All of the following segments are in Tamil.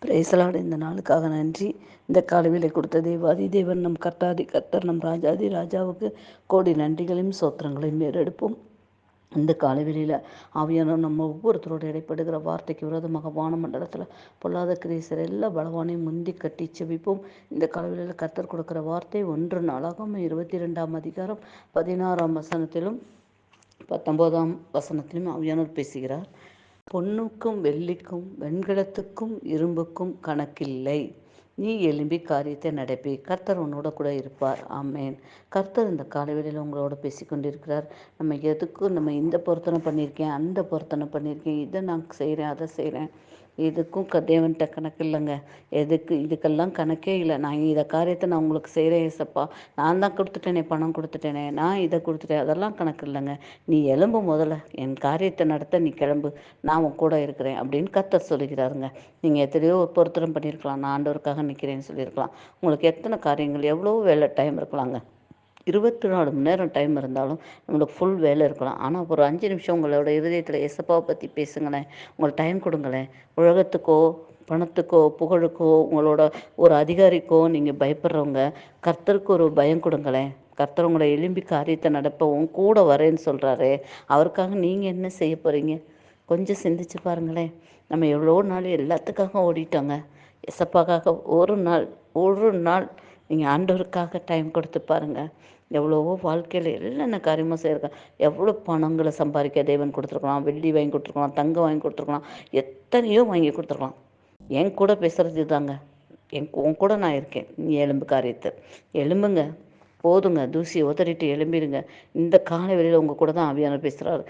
பிரேசலாடு இந்த நாளுக்காக நன்றி. இந்த காலவேளை கொடுத்த தேவாதி தேவன் நம் கர்த்தாதி கர்த்தர் நம் ராஜாதி ராஜாவுக்கு கோடி நன்றிகளையும் சோத்திரங்களையும் ஏறெடுப்போம். இந்த காலவெளியில் ஆவியானவர் நம்ம ஒவ்வொருத்தரோடு இடைப்படுகிற வார்த்தைக்கு விரோதமாக வானமண்டலத்தில் பொல்லாத கிரீசர் எல்லா பலவானையும் முந்தி கட்டி செபிப்போம். இந்த காலவெளியில் கர்த்தர் கொடுக்குற வார்த்தை 1 நாளாகமம் 22ஆம் அதிகாரம் 16ஆம் வசனத்திலும் 19ஆம் வசனத்திலும் ஆவியானவர் பேசுகிறார். பொன்னுக்கும் வெள்ளிக்கும் வெண்கலத்துக்கும் இரும்புக்கும் கணக்கில்லை. நீ எழும்பி காரியத்தை நடப்பி, கர்த்தர் உன்னோட கூட இருப்பார். ஆமேன். கர்த்தர் இந்த காலவெளியில் உங்களோட பேசிக்கொண்டிருக்கிறார். நம்ம எதுக்கும் நம்ம இந்த பொருத்தனை பண்ணியிருக்கேன், அந்த பொருத்தனை பண்ணியிருக்கேன், இதை நான் செய்கிறேன், அதை செய்கிறேன், இதுக்கும் தேவன்கிட்ட கணக்கு இல்லைங்க. இதுக்கெல்லாம் கணக்கே இல்லை. நான் இதை காரியத்தை நான் உங்களுக்கு செய்கிறேன் ஏசப்பா, நான் தான் கொடுத்துட்டேனே, பணம் கொடுத்துட்டேனே, நான் இதை கொடுத்துட்டேன், அதெல்லாம் கணக்கு இல்லைங்க. நீ எலும்பு முதல்ல என் காரியத்தை நடத்த நீ கிளம்பு, நான் உன் கூட இருக்கிறேன் அப்படின்னு கர்த்தர் சொல்லுகிறாருங்க. நீங்கள் எத்தனையோ பொருத்தனை பண்ணியிருக்கலாம், நான் ஆண்டவருக்காக நிற்கிறேன்னு சொல்லியிருக்கலாம். உங்களுக்கு எத்தனை காரியங்கள் எவ்வளோ வேலை டைம் இருக்கலாங்க. 24 மணி நேரம் டைம் இருந்தாலும் நம்மளுக்கு ஃபுல் வேலை இருக்கலாம். ஆனால் ஒரு 5 நிமிஷம் உங்களோட இருதயத்தில் ஏசப்பாவை பற்றி பேசுங்களேன். உங்களுக்கு டைம் கொடுங்களேன். உலகத்துக்கோ பணத்துக்கோ புகழுக்கோ உங்களோட ஒரு அதிகாரிக்கோ நீங்கள் பயப்படுறவங்க, கர்த்தருக்கு ஒரு பயம் கொடுங்களேன். கர்த்தர் உங்களை எழும்பி காரியத்தை நடப்பவும் கூட வரேன்னு சொல்கிறாரு. அவருக்காக நீங்கள் என்ன செய்ய போகிறீங்க? கொஞ்சம் சிந்திச்சு பாருங்களேன். நம்ம எவ்வளோ நாள் எல்லாத்துக்காக ஓடிட்டோங்க. எசப்பாக்காக ஒரு நாள் நீங்கள் ஆண்டவருக்காக டைம் கொடுத்து பாருங்கள். எவ்வளவோ வாழ்க்கையில் என்னென்ன காரியமாக செய்யிருக்கேன். எவ்வளோ பணங்களை சம்பாதிக்க தேவன் கொடுத்துருக்கலாம். வெள்ளி வாங்கி கொடுத்துருக்கலாம், தங்கம் வாங்கி கொடுத்துருக்கலாம், எத்தனையோ வாங்கி கொடுத்துருக்கலாம். என் கூட பேசுகிறது தாங்க. உன் கூட நான் இருக்கேன். நீ எலும்பு காரியத்தை எலும்புங்க, போதுங்க, தூசியை உதறிட்டு எழும்பிடுங்க. இந்த கால வெளியில் உங்கள் கூட தான் ஆவியானவர் பேசுகிறாரு.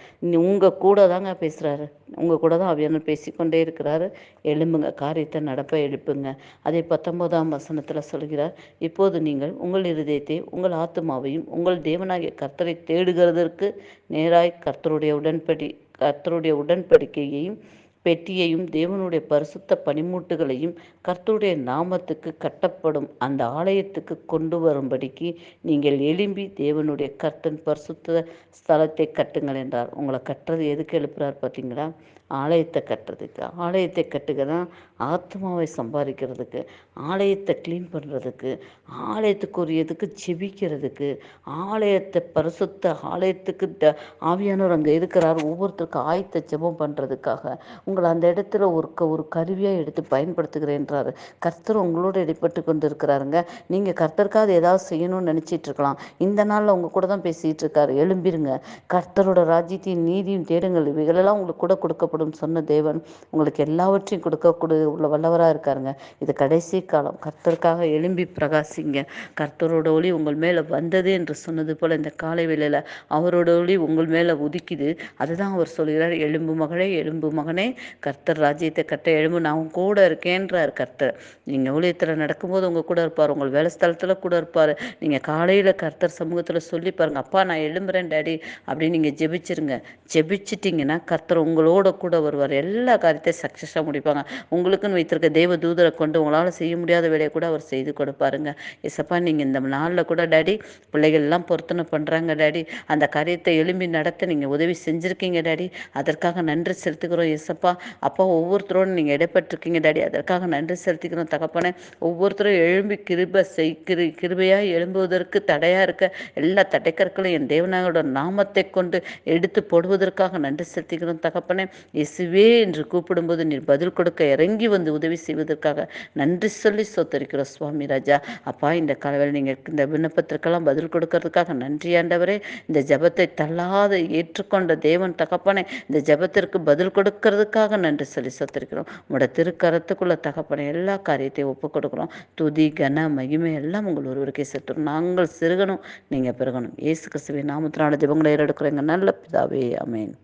உங்கள் கூட தாங்க பேசுகிறாரு. உங்கள் கூட தான் ஆவியானவர் பேசிக்கொண்டே இருக்கிறாரு. எழும்புங்க, காரியத்தை நடப்ப எழுப்புங்க. அதே 19ஆம் வசனத்தில் சொல்கிறார், இப்போது நீங்கள் உங்கள் இருதயத்தை உங்கள் ஆத்துமாவையும் உங்கள் தேவனாகிய கர்த்தரை தேடுகிறதற்கு நேராய் கர்த்தருடைய உடன்படிக்கையையும் பெட்டியையும் தேவனுடைய பரிசுத்த பனிமூட்டுகளையும் கர்த்தருடைய நாமத்துக்கு கட்டப்படும் அந்த ஆலயத்துக்கு கொண்டு வரும்படிக்கு நீங்கள் எழும்பி தேவனுடைய கர்த்தன் பரிசுத்த ஸ்தலத்தை கட்டுங்கள் என்றார். உங்களை கட்டுறது எதுக்கு எழுப்புறார் பார்த்தீங்களா? ஆலயத்தை கட்டுறதுக்கு. ஆலயத்தை கட்டுக்கதான் ஆத்மாவை சம்பாதிக்கிறதுக்கு, ஆலயத்தை க்ளீன் பண்ணுறதுக்கு, ஆலயத்துக்குரியதுக்கு ஜெபிக்கிறதுக்கு, ஆலயத்தை பரிசுத்த ஆலயத்துக்கு ஆவியானவர் அங்கே இருக்கிறார். ஒவ்வொருத்தருக்கு ஆயத்த ஜெபம் பண்ணுறதுக்காக உங்களை அந்த இடத்துல ஒரு கருவியாக எடுத்து பயன்படுத்துகிறேன்றாரு. கர்த்தர் உங்களோட இடைப்பட்டு கொண்டு இருக்கிறாருங்க. நீங்கள் கர்த்தருக்காக ஏதாவது செய்யணும்னு நினச்சிட்டு இருக்கலாம். இந்த நாளில் உங்கள் கூட தான் பேசிகிட்டு இருக்காரு. எழும்பிருங்க, கர்த்தரோட ராஜ்யத்தையும் நீதியும் தேடுங்கள், இவைகளெல்லாம் உங்களுக்கு கூட கொடுக்கப்படும் சொன்ன தேவன் உங்களுக்கு எல்லாவற்றையும் உள்ள வல்லவராக இருக்காருங்க. இது கடைசி காலம். கர்த்தருக்காக எழும்பி பிரகாசிங்க. கர்த்தரோட ஒளி உங்கள் மேலே வந்தது என்று சொன்னது போல் இந்த காலை வேளையில் அவரோட ஒளி உங்கள் மேலே உதிக்குது. அதுதான் அவர் சொல்கிறார், எழும்பு மகளே, எழும்பு மகனே, கர்த்தர் ராஜ்யத்தை கட்ட எழும்பு, நான் கூட இருக்கேன்றார் கர்த்தர். நீங்கள் ஊழியத்தில் நடக்கும்போது உங்கள் கூட இருப்பார், உங்கள் வேலை ஸ்தலத்தில் கூட இருப்பார். நீங்கள் காலையில் கர்த்தர் சமூகத்தில் சொல்லி பாருங்கள், அப்பா நான் எழும்புறேன் டாடி அப்படின்னு நீங்கள் ஜெபிச்சிருங்க. ஜெபிச்சிட்டிங்கன்னா கர்த்தர் உங்களோட கூட வருவார். எல்லா காரியத்தையும் சக்ஸஸாக முடிப்பாங்க. உங்களுக்குன்னு வைத்திருக்க தேவ தூதரை கொண்டு உங்களால் செய்ய முடியாத வேலையை கூட அவர் செய்து கொடுப்பாருங்க. எசப்பா நீங்கள் இந்த நாளில் கூட டாடி பிள்ளைகள்லாம் பொருத்தனை பண்ணுறாங்க டாடி, அந்த காரியத்தை எழும்பி நடத்த நீங்கள் உதவி செஞ்சுருக்கீங்க டாடி, அதற்காக நன்றி செலுத்துகிறோம் எசப்பா. அப்பா ஒவ்வொருத்தரோடு நீங்கள் இடைப்பட்டிருக்கீங்க டாடி, அதற்காக நன்றி செலுத்திக்கிறோம் தகப்பனே. ஒவ்வொருத்தரும் எழும்பி கிருபையாக எழும்புவதற்கு தடையாக இருக்க எல்லா தடைக்கற்களும் என் தேவனாயோட நாமத்தை கொண்டு எடுத்து போடுவதற்காக நன்றி செலுத்திக்கிறோம் தகப்பனே. இயேசுவே என்று கூப்பிடும்போது நீர் பதில் கொடுக்க இறங்கி வந்து உதவி செய்வதற்காக நன்றி சொல்லி சோத்தரிக்கிறோம் சுவாமி ராஜா. அப்பா இந்த காலவேளை நீங்கள் இந்த விண்ணப்பத்திற்கெல்லாம் பதில் கொடுக்கறதுக்காக நன்றி ஆண்டவரே. இந்த ஜெபத்தை தள்ளாத ஏற்றுக்கொண்ட தேவன் தகப்பனே, இந்த ஜெபத்திற்கு பதில் கொடுக்கறதுக்காக நன்றி சொல்லி சோத்தரிக்கிறோம். உங்களோட திருக்கரத்துக்குள்ள தகப்பனை எல்லா காரியத்தையும் ஒப்புக் கொடுக்குறோம். துதி கன மகிமை எல்லாம் உங்கள் ஒருவருக்கே செலுத்துறோம். நாங்கள் சிறுகணும், நீங்கள் பெருகணும். இயேசு கிறிஸ்துவின் நாமத்தினால ஜெபங்களை ஏறெடுக்கிறோம் எங்கள் நல்ல பிதாவே. ஆமென்.